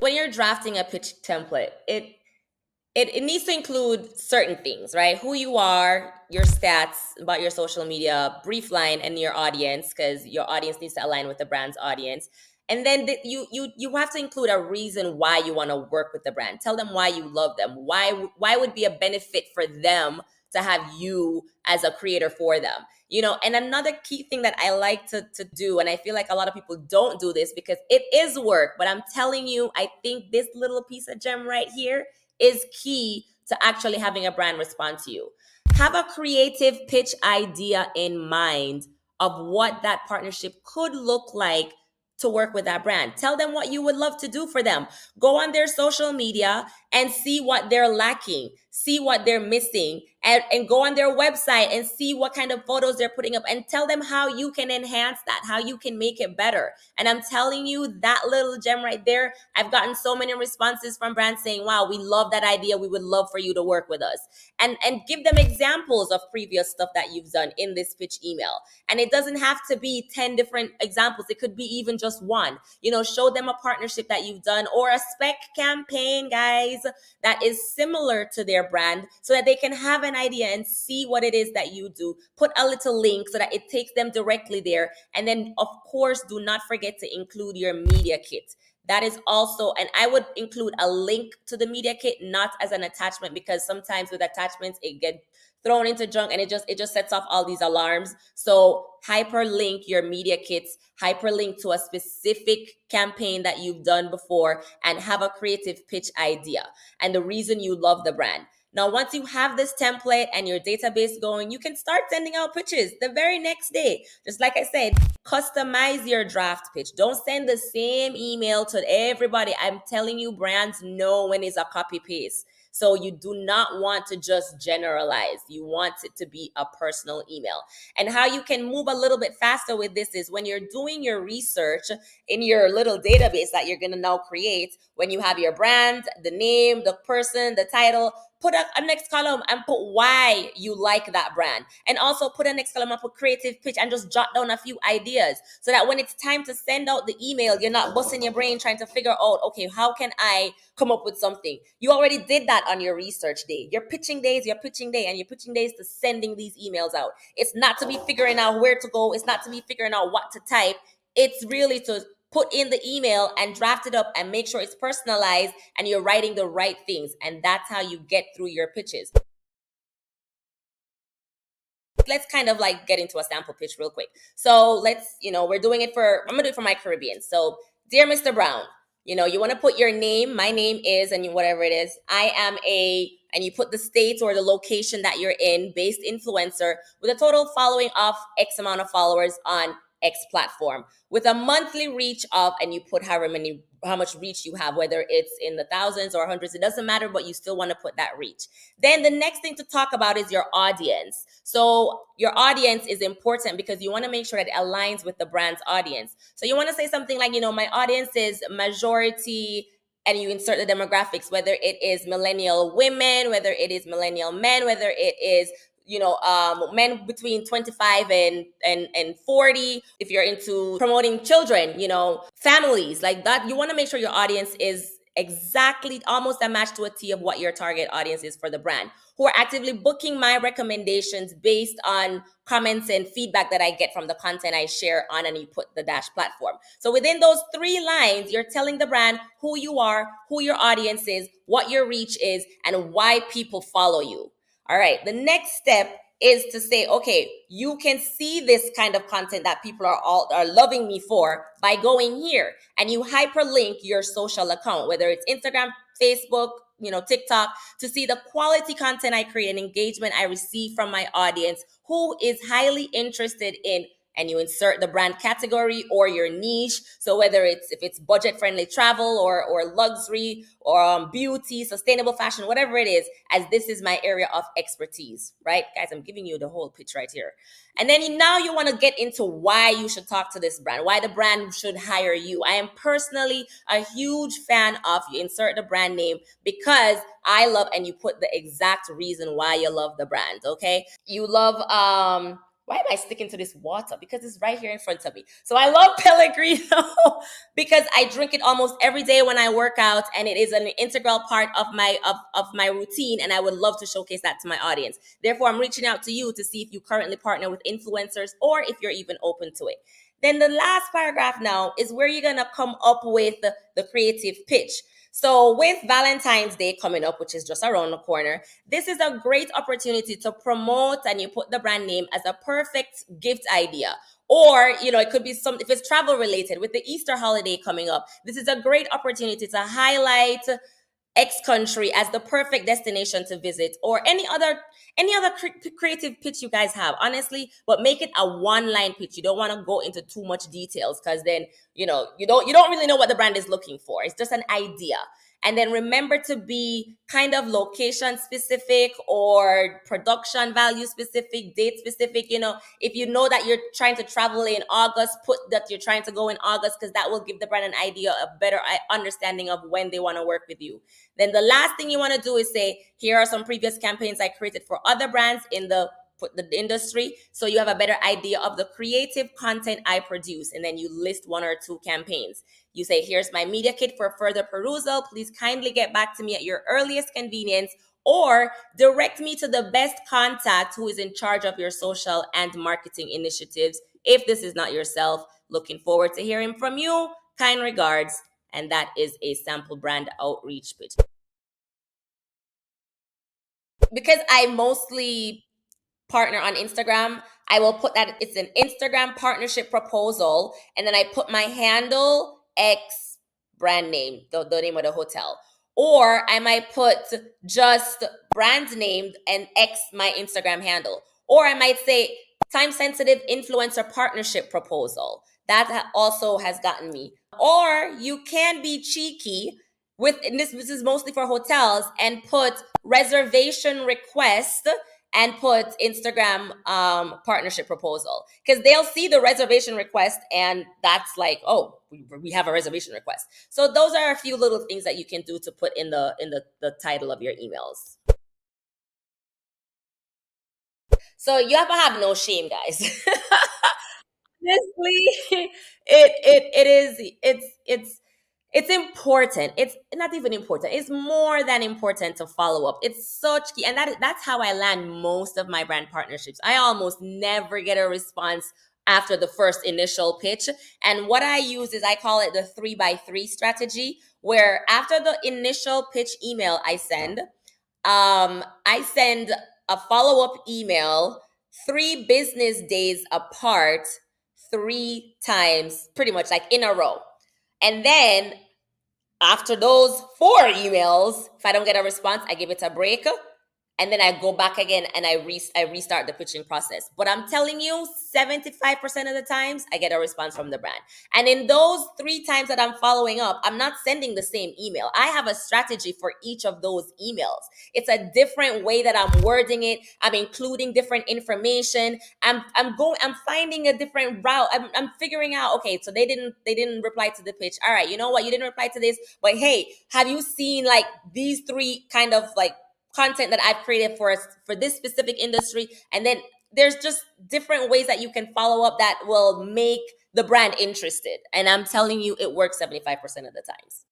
when you're drafting a pitch template, it needs to include certain things, right? Who you are, your stats about your social media, brief line, and your audience, because your audience needs to align with the brand's audience. And then you have to include a reason why you want to work with the brand. Tell them why you love them. Why would be a benefit for them to have you as a creator for them. And another key thing that I like to do, and I feel like a lot of people don't do this because it is work, but I'm telling you, I think this little piece of gem right here is key to actually having a brand respond to you. Have a creative pitch idea in mind of what that partnership could look like to work with that brand. Tell them what you would love to do for them. Go on their social media and see what they're lacking, see what they're missing, and go on their website and see what kind of photos they're putting up and tell them how you can enhance that, how you can make it better. And I'm telling you, that little gem right there, I've gotten so many responses from brands saying, wow, we love that idea. We would love for you to work with us. And give them examples of previous stuff that you've done in this pitch email. And it doesn't have to be 10 different examples. It could be even just one. Show them a partnership that you've done or a spec campaign, guys, that is similar to their brand so that they can have an idea and see what it is that you do. Put a little link so that it takes them directly there. And then, of course, do not forget to include your media kit. That is also, and I would include a link to the media kit, not as an attachment, because sometimes with attachments, it gets thrown into junk and it just sets off all these alarms. So hyperlink your media kits, hyperlink to a specific campaign that you've done before, and have a creative pitch idea and the reason you love the brand. Now, once you have this template and your database going, you can start sending out pitches the very next day. Just like I said, customize your draft pitch. Don't send the same email to everybody. I'm telling you, brands know when it's a copy paste. So you do not want to just generalize. You want it to be a personal email. And how you can move a little bit faster with this is when you're doing your research in your little database that you're going to now create, when you have your brand, the name, the person, the title, put a next column and put why you like that brand. And also put a next column and put creative pitch and just jot down a few ideas so that when it's time to send out the email, you're not busting your brain trying to figure out, okay, how can I come up with something? You already did that on your research day. Your pitching day is your pitching day, and your pitching day is to sending these emails out. It's not to be figuring out where to go. It's not to be figuring out what to type. It's really to put in the email and draft it up and make sure it's personalized and you're writing the right things. And that's how you get through your pitches. Let's kind of like get into a sample pitch real quick. So we're doing it I'm gonna do it for my Caribbean. So, dear Mr. Brown, you want to put your name, my name is, and whatever it is, I am and you put the state or the location that you're in, based influencer with a total following of X amount of followers on X platform with a monthly reach of, and you put how much reach you have, whether it's in the thousands or hundreds, it doesn't matter, but you still want to put that reach. Then the next thing to talk about is your audience. So your audience is important because you want to make sure that it aligns with the brand's audience. So you want to say something like, my audience is majority, and you insert the demographics, whether it is millennial women, whether it is millennial men, whether it is men between 25 and 40. If you're into promoting children, families like that, you want to make sure your audience is exactly almost a match to a T of what your target audience is for the brand, who are actively booking my recommendations based on comments and feedback that I get from the content I share on, and you put the dash platform. So within those 3 lines, you're telling the brand who you are, who your audience is, what your reach is, and why people follow you. All right, the next step is to say, okay, you can see this kind of content that people are loving me for by going here, and you hyperlink your social account, whether it's Instagram, Facebook, TikTok, to see the quality content I create and engagement I receive from my audience who is highly interested in, and you insert the brand category or your niche. So whether if it's budget friendly travel or luxury or beauty, sustainable fashion, whatever it is, as this is my area of expertise, right? Guys, I'm giving you the whole pitch right here. And then now you want to get into why you should talk to this brand, why the brand should hire you. I am personally a huge fan of, you insert the brand name, because I love, and you put the exact reason why you love the brand, okay? You love why am I sticking to this water? Because it's right here in front of me. So I love Pellegrino because I drink it almost every day when I work out, and it is an integral part of my routine. And I would love to showcase that to my audience. Therefore, I'm reaching out to you to see if you currently partner with influencers or if you're even open to it. Then the last paragraph now is where you're gonna come up with the creative pitch. So with Valentine's Day coming up, which is just around the corner, this is a great opportunity to promote, and you put the brand name as a perfect gift idea. Or, it could be some, if it's travel related with the Easter holiday coming up, this is a great opportunity to highlight X country as the perfect destination to visit, or any other creative pitch you guys have, honestly, but make it a one line pitch. You don't want to go into too much details, because then you don't really know what the brand is looking for. It's just an idea. And then remember to be kind of location specific or production value specific, date specific. If you know that you're trying to travel in August, put that you're trying to go in August, because that will give the brand an idea, a better understanding of when they want to work with you. Then the last thing you want to do is say, here are some previous campaigns I created for other brands in the industry, so you have a better idea of the creative content I produce. And then you list one or two campaigns. You say, here's my media kit for further perusal. Please kindly get back to me at your earliest convenience, or direct me to the best contact who is in charge of your social and marketing initiatives. If this is not yourself, looking forward to hearing from you. Kind regards. And that is a sample brand outreach pitch. Because I mostly partner on Instagram, I will put that it's an Instagram partnership proposal, and then I put my handle X brand name, the name of the hotel. Or I might put just brand name and X my Instagram handle. Or I might say time sensitive influencer partnership proposal. That also has gotten me. Or you can be cheeky with, and this is mostly for hotels, and put reservation request and put Instagram partnership proposal, because they'll see the reservation request and that's like, oh, we have a reservation request. So those are a few little things that you can do to put in the title of your emails. So you have to have no shame, guys. Honestly, it is it's important. It's not even important. It's more than important to follow up. It's such key. And that's how I land most of my brand partnerships. I almost never get a response after the first initial pitch. And what I use is, I call it the 3x3 strategy, where after the initial pitch email I send a follow-up email 3 business days apart, 3 times, pretty much like in a row. And then after those 4 emails, if I don't get a response, I give it a break, and then I go back again and I restart the pitching process. But I'm telling you, 75% of the times I get a response from the brand. And in those 3 times that I'm following up, I'm not sending the same email. I have a strategy for each of those emails. It's a different way that I'm wording it. I'm including different information. I'm finding a different route. I'm figuring out, okay, so they didn't reply to the pitch. All right, you know what? You didn't reply to this, but hey, have you seen like these 3 kind of like content that I've created for this specific industry? And then there's just different ways that you can follow up that will make the brand interested. And I'm telling you, it works 75% of the times.